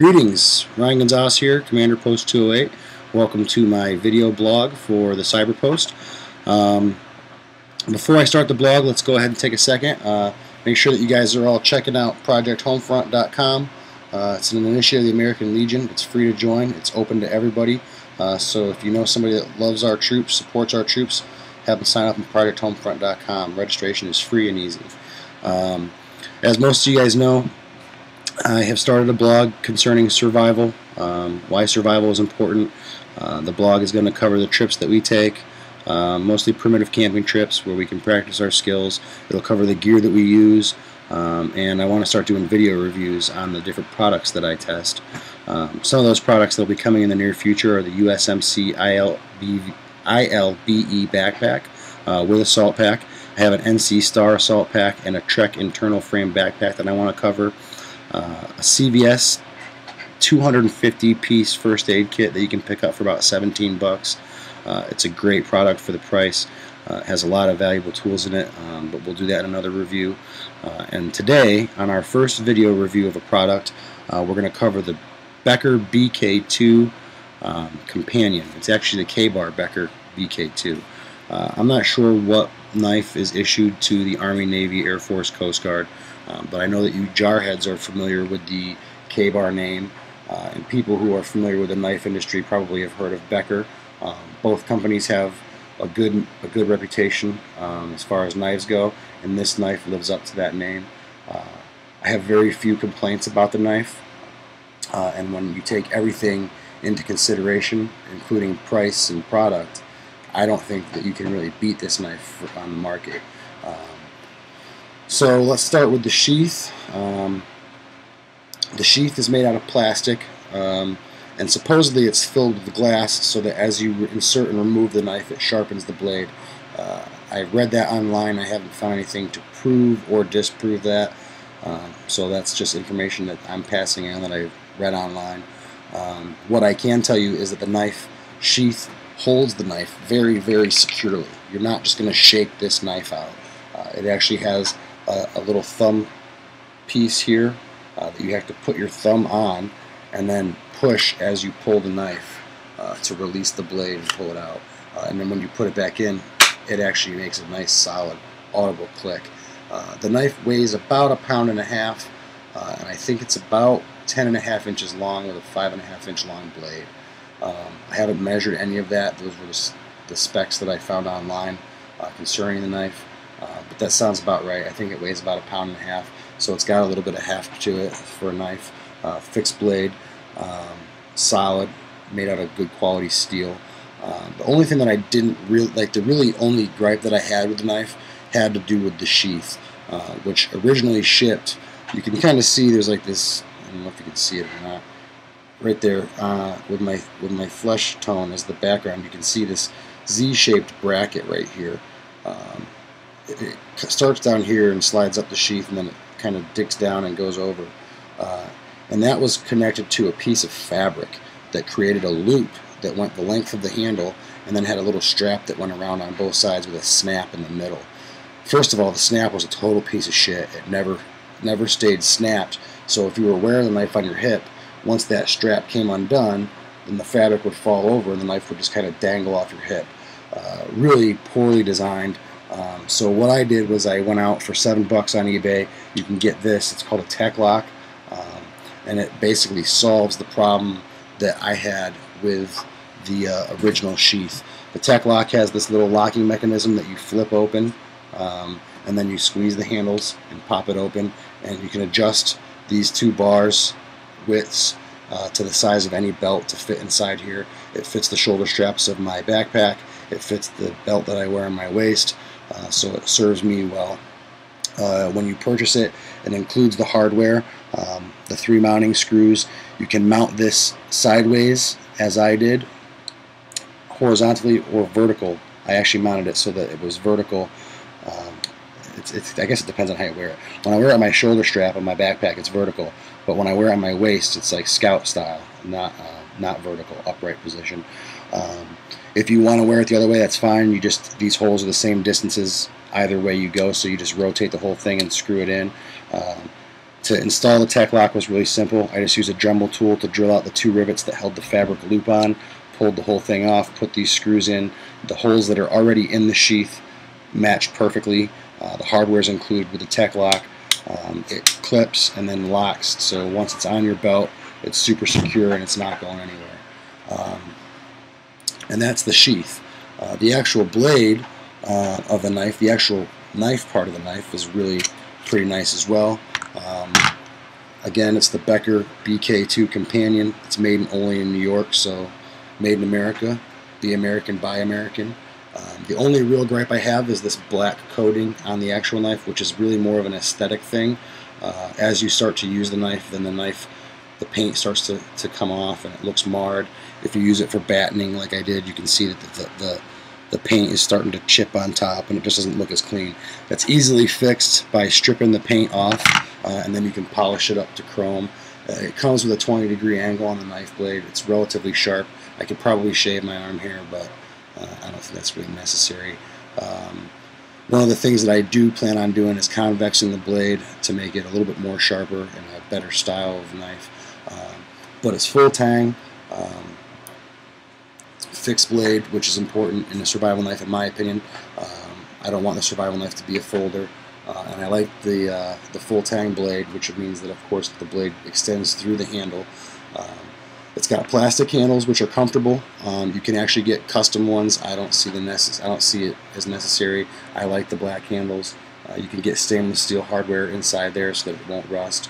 Greetings, Ryan Gonzales here, Commander Post 208. Welcome to my video blog for the Cyber Post. Before I start the blog, let's go ahead and take a second. Make sure that you guys are all checking out ProjectHomefront.com. It's an initiative of the American Legion. It's free to join. It's open to everybody. So if you know somebody that loves our troops, supports our troops, have them sign up on ProjectHomefront.com. Registration is free and easy. As most of you guys know, I have started a blog concerning survival, why survival is important. The blog is going to cover the trips that we take, mostly primitive camping trips where we can practice our skills. It'll cover the gear that we use, and I want to start doing video reviews on the different products that I test. Some of those products that will be coming in the near future are the USMC ILBE backpack with assault pack. I have an NC Star assault pack and a Trek internal frame backpack that I want to cover. A CVS 250 piece first aid kit that you can pick up for about 17 bucks. It's a great product for the price. It has a lot of valuable tools in it, but we'll do that in another review. And today, on our first video review of a product, we're going to cover the Becker BK2 companion. It's actually the K-Bar Becker BK2. I'm not sure what knife is issued to the Army, Navy, Air Force, Coast Guard, but I know that you jarheads are familiar with the K-Bar name, and people who are familiar with the knife industry probably have heard of Becker. Both companies have a good reputation as far as knives go, and this knife lives up to that name. I have very few complaints about the knife, and when you take everything into consideration, including price and product, I don't think that you can really beat this knife on the market. So let's start with the sheath. The sheath is made out of plastic, and supposedly it's filled with glass so that as you insert and remove the knife, it sharpens the blade. I read that online. I haven't found anything to prove or disprove that, so that's just information that I'm passing on that I read online. What I can tell you is that the knife sheath holds the knife very, very securely. You're not just going to shake this knife out. It actually has a little thumb piece here that you have to put your thumb on and then push as you pull the knife to release the blade and pull it out. And then when you put it back in, it actually makes a nice solid audible click. The knife weighs about 1.5 pounds, and I think it's about 10.5 inches long with a 5.5 inch long blade. I haven't measured any of that. Those were the specs that I found online concerning the knife. But that sounds about right. I think it weighs about 1.5 pounds, so it's got a little bit of heft to it for a knife. Fixed blade, solid, made out of good quality steel. The only thing that I didn't really like, the really only gripe that I had with the knife had to do with the sheath, which originally shipped. You can kind of see there's like this, I don't know if you can see it or not, right there with my flesh tone as the background. You can see this Z-shaped bracket right here. It starts down here and slides up the sheath, and then it kind of digs down and goes over. And that was connected to a piece of fabric that created a loop that went the length of the handle, and then had a little strap that went around on both sides with a snap in the middle. First of all, the snap was a total piece of shit. It never stayed snapped. So if you were wearing the knife on your hip, once that strap came undone, then the fabric would fall over and the knife would just kind of dangle off your hip. Really poorly designed. So what I did was I went out for $7 on eBay. You can get this. It's called a Tech Lock, and it basically solves the problem that I had with the original sheath. The Tech Lock has this little locking mechanism that you flip open, and then you squeeze the handles and pop it open, and you can adjust these two bars widths to the size of any belt to fit inside here. It fits the shoulder straps of my backpack. It fits the belt that I wear on my waist, so it serves me well. When you purchase it, it includes the hardware, the 3 mounting screws. You can mount this sideways, as I did, horizontally or vertical. I actually mounted it so that it was vertical. I guess it depends on how you wear it. When I wear it on my shoulder strap on my backpack, it's vertical, but when I wear it on my waist, it's like scout style, not vertical, upright position. If you want to wear it the other way, that's fine. These holes are the same distances either way you go, so you just rotate the whole thing and screw it in. To install the tech lock was really simple. I just used a Dremel tool to drill out the 2 rivets that held the fabric loop on, pulled the whole thing off, put these screws in. The holes that are already in the sheath matched perfectly. The hardware is included with the tech lock. It clips and then locks, so once it's on your belt, it's super secure and it's not going anywhere. And that's the sheath. The actual blade of the knife, the actual knife part of the knife, is really pretty nice as well. Again, it's the Becker BK2 Companion. It's made only in New York, so made in America. Be American, buy American. The only real gripe I have is this black coating on the actual knife, which is really more of an aesthetic thing. As you start to use the knife, then the paint starts to come off and it looks marred. If you use it for battening like I did, you can see that the paint is starting to chip on top and it just doesn't look as clean. That's easily fixed by stripping the paint off, and then you can polish it up to chrome. It comes with a 20-degree angle on the knife blade. It's relatively sharp. I could probably shave my arm hair, but I don't think that's really necessary. One of the things that I do plan on doing is convexing the blade to make it a little bit more sharper and a better style of knife. But it's full tang, fixed blade, which is important in a survival knife in my opinion. I don't want the survival knife to be a folder. And I like the full tang blade, which means that of course the blade extends through the handle. It's got plastic handles, which are comfortable. You can actually get custom ones. I don't see it as necessary. I like the black handles. You can get stainless steel hardware inside there so that it won't rust.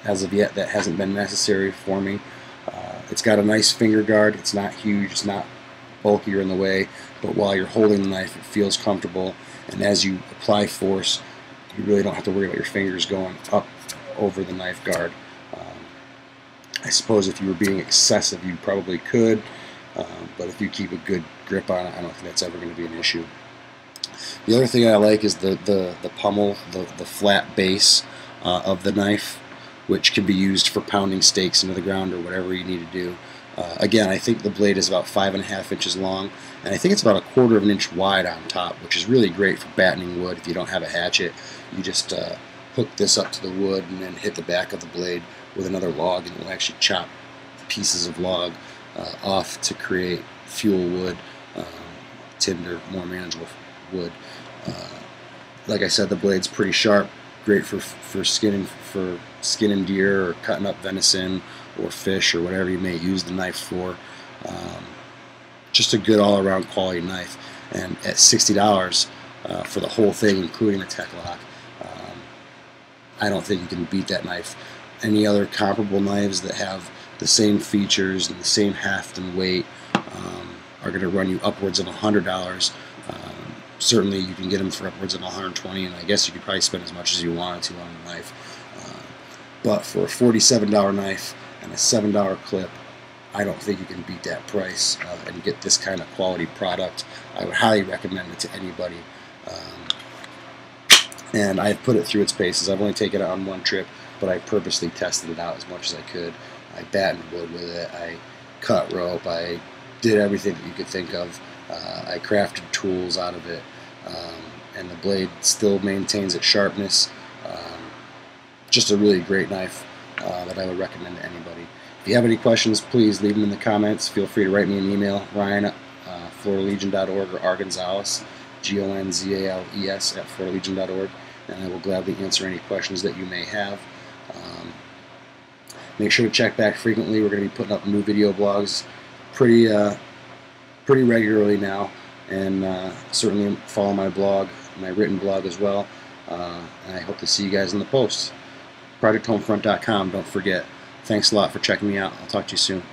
As of yet, that hasn't been necessary for me. It's got a nice finger guard. It's not huge. It's not bulky or in the way. But while you're holding the knife, it feels comfortable. And as you apply force, you really don't have to worry about your fingers going up over the knife guard. I suppose if you were being excessive, you probably could, but if you keep a good grip on it, I don't think that's ever going to be an issue. The other thing I like is the pommel, the flat base of the knife, which can be used for pounding stakes into the ground or whatever you need to do. Again, I think the blade is about 5.5 inches long, and I think it's about 1/4 of an inch wide on top, which is really great for battening wood. If you don't have a hatchet, you just hook this up to the wood and then hit the back of the blade with another log, and it will actually chop pieces of log off to create fuel wood, tinder, more manageable wood. Like I said, the blade's pretty sharp, great for skinning deer or cutting up venison or fish or whatever you may use the knife for. Just a good all-around quality knife, and at $60 for the whole thing, including the tech lock, I don't think you can beat that knife. Any other comparable knives that have the same features and the same heft and weight are going to run you upwards of $100. Certainly you can get them for upwards of $120, and I guess you could probably spend as much as you wanted to on a knife. But for a $47 knife and a $7 clip, I don't think you can beat that price and get this kind of quality product. I would highly recommend it to anybody. And I've put it through its paces. I've only taken it on one trip, but I purposely tested it out as much as I could. I battened wood with it. I cut rope. I did everything that you could think of. I crafted tools out of it. And the blade still maintains its sharpness. Just a really great knife that I would recommend to anybody. If you have any questions, please leave them in the comments. Feel free to write me an email, Ryan at FloridaLegion.org, or R. Gonzales, Gonzales, at FloridaLegion.org, and I will gladly answer any questions that you may have. Make sure to check back frequently. We're going to be putting up new video blogs pretty regularly now, and certainly follow my blog, my written blog as well. And I hope to see you guys in the posts. ProjectHomefront.com, don't forget. Thanks a lot for checking me out. I'll talk to you soon.